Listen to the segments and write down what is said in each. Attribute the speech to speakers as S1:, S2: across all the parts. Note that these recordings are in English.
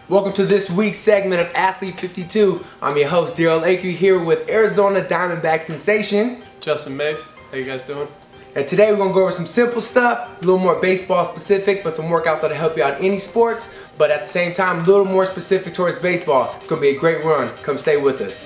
S1: Welcome to this week's segment of Athlete52. I'm your host, Daryl Akey, here with Arizona Diamondback sensation
S2: Justin Mace. How you guys doing?
S1: And today we're going to go over some simple stuff, a little more baseball specific, but some workouts that'll help you out in any sports, but at the same time, a little more specific towards baseball. It's going to be a great run. Come stay with us.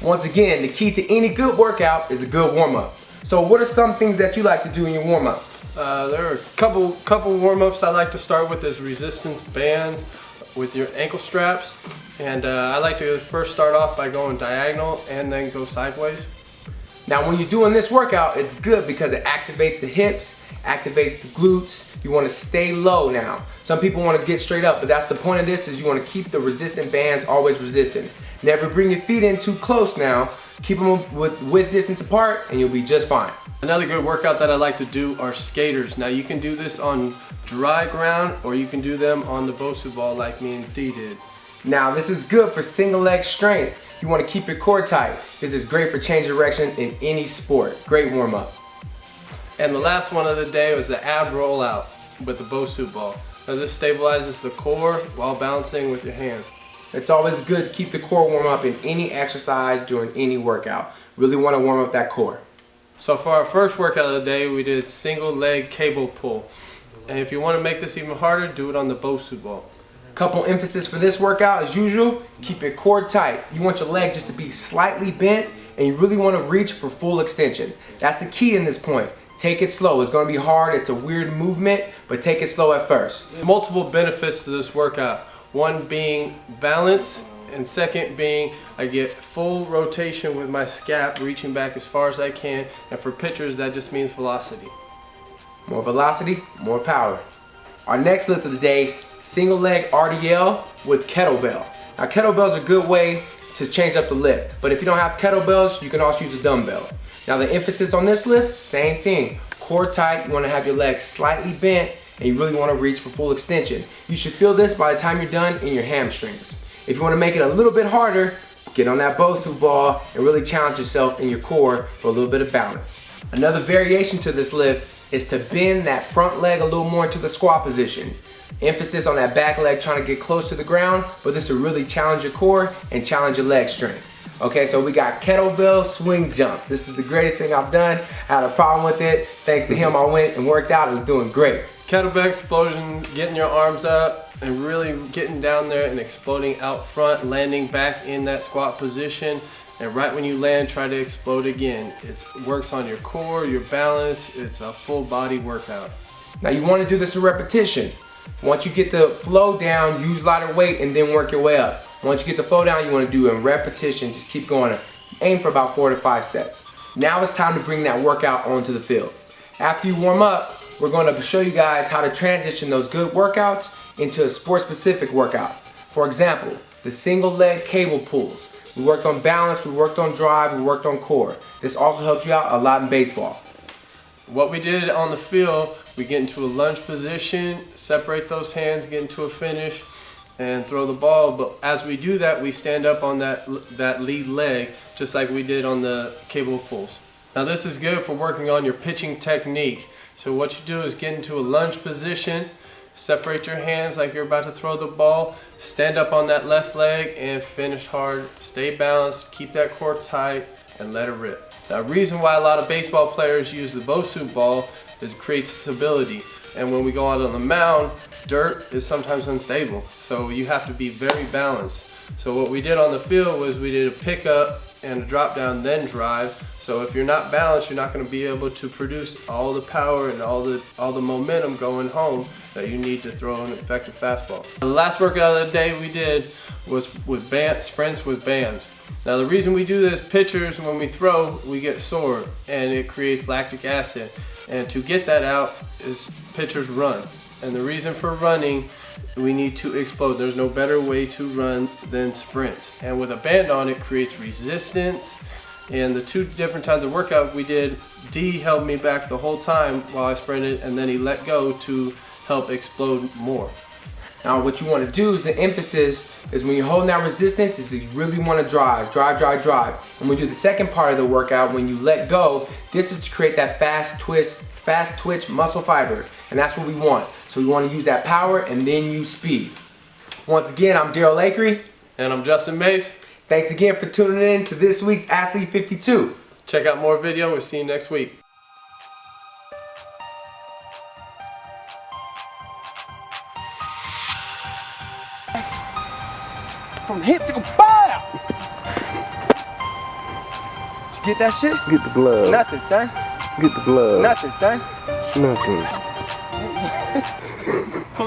S1: Once again, the key to any good workout is a good warm-up. So what are some things that you like to do in your warm-up?
S2: There are a couple warm-ups I like to start with is resistance bands with your ankle straps. And I like to first start off by going diagonal and then go sideways.
S1: Now when you're doing this workout, it's good because it activates the hips, activates the glutes. You want to stay low now. Some people want to get straight up, but that's the point of this, is you want to keep the resistant bands always resistant. Never bring your feet in too close now. Keep them with distance apart and you'll be just fine.
S2: Another good workout that I like to do are skaters. Now you can do this on dry ground or you can do them on the Bosu ball like me and Dee did.
S1: Now this is good for single leg strength. You want to keep your core tight. This is great for change direction in any sport. Great warm up.
S2: And the last one of the day was the ab rollout with the Bosu ball. Now this stabilizes the core while balancing with your hands.
S1: It's always good to keep the core warm up in any exercise during any workout. Really want to warm up that core.
S2: So for our first workout of the day, we did single leg cable pull. And if you want to make this even harder, do it on the Bosu ball.
S1: Couple emphasis for this workout, as usual, keep your core tight. You want your leg just to be slightly bent and you really want to reach for full extension. That's the key in this point. Take it slow. It's going to be hard. It's a weird movement, but take it slow at first.
S2: Multiple benefits to this workout. One being balance, and second being I get full rotation with my scap, reaching back as far as I can. And for pitchers, that just means velocity.
S1: More velocity, more power. Our next lift of the day, single leg RDL with kettlebell. Now kettlebells are a good way to change up the lift, but if you don't have kettlebells, you can also use a dumbbell. Now the emphasis on this lift, same thing. Core tight, you want to have your legs slightly bent, and you really want to reach for full extension. You should feel this by the time you're done in your hamstrings. If you want to make it a little bit harder, get on that Bosu ball and really challenge yourself in your core for a little bit of balance. Another variation to this lift is to bend that front leg a little more into the squat position. Emphasis on that back leg trying to get close to the ground, but this will really challenge your core and challenge your leg strength. Okay, so we got kettlebell swing jumps. This is the greatest thing I've done. I had a problem with it. Thanks to him, I went and worked out. It was doing great.
S2: Kettlebell explosion, getting your arms up and really getting down there and exploding out front, landing back in that squat position. And right when you land, try to explode again. It works on your core, your balance. It's a full body workout.
S1: Now you want to do this in repetition. Once you get the flow down, use lighter weight and then work your way up. Once you get the flow down, you want to do it in repetition. Just keep going. Aim for about 4 to 5 sets. Now it's time to bring that workout onto the field. After you warm up, we're going to show you guys how to transition those good workouts into a sport-specific workout. For example, the single leg cable pulls. We worked on balance, we worked on drive, we worked on core. This also helps you out a lot in baseball.
S2: What we did on the field, we get into a lunge position, separate those hands, get into a finish, and throw the ball. But as we do that, we stand up on that lead leg, just like we did on the cable pulls. Now this is good for working on your pitching technique. So what you do is get into a lunge position, separate your hands like you're about to throw the ball, stand up on that left leg and finish hard. Stay balanced, keep that core tight, and let it rip. Now the reason why a lot of baseball players use the Bosu ball is it creates stability. And when we go out on the mound, dirt is sometimes unstable. So you have to be very balanced. So what we did on the field was we did a pickup and a drop down, then drive. So if you're not balanced, you're not going to be able to produce all the power and all the momentum going home that you need to throw an effective fastball. The last workout of the day we did was with sprints with bands. Now the reason we do this, pitchers, when we throw, we get sore and it creates lactic acid. And to get that out is pitchers run. And the reason for running, we need to explode. There's no better way to run than sprints. And with a band on, it creates resistance. And the 2 different times of workout we did, D held me back the whole time while I sprinted, and then he let go to help explode more.
S1: Now what you want to do is the emphasis is when you're holding that resistance is you really want to drive. And when you do the second part of the workout, when you let go, this is to create that fast twitch muscle fiber. And that's what we want. So we want to use that power and then use speed. Once again, I'm Daryl Lakery.
S2: And I'm Justin Mace.
S1: Thanks again for tuning in to this week's Athlete52.
S2: Check out more video. We'll see you next week.
S1: From hip to bow! Did you get that shit?
S3: Get the glove.
S1: It's nothing, son.
S3: Get the glove.
S1: It's nothing, son.
S3: Nothing.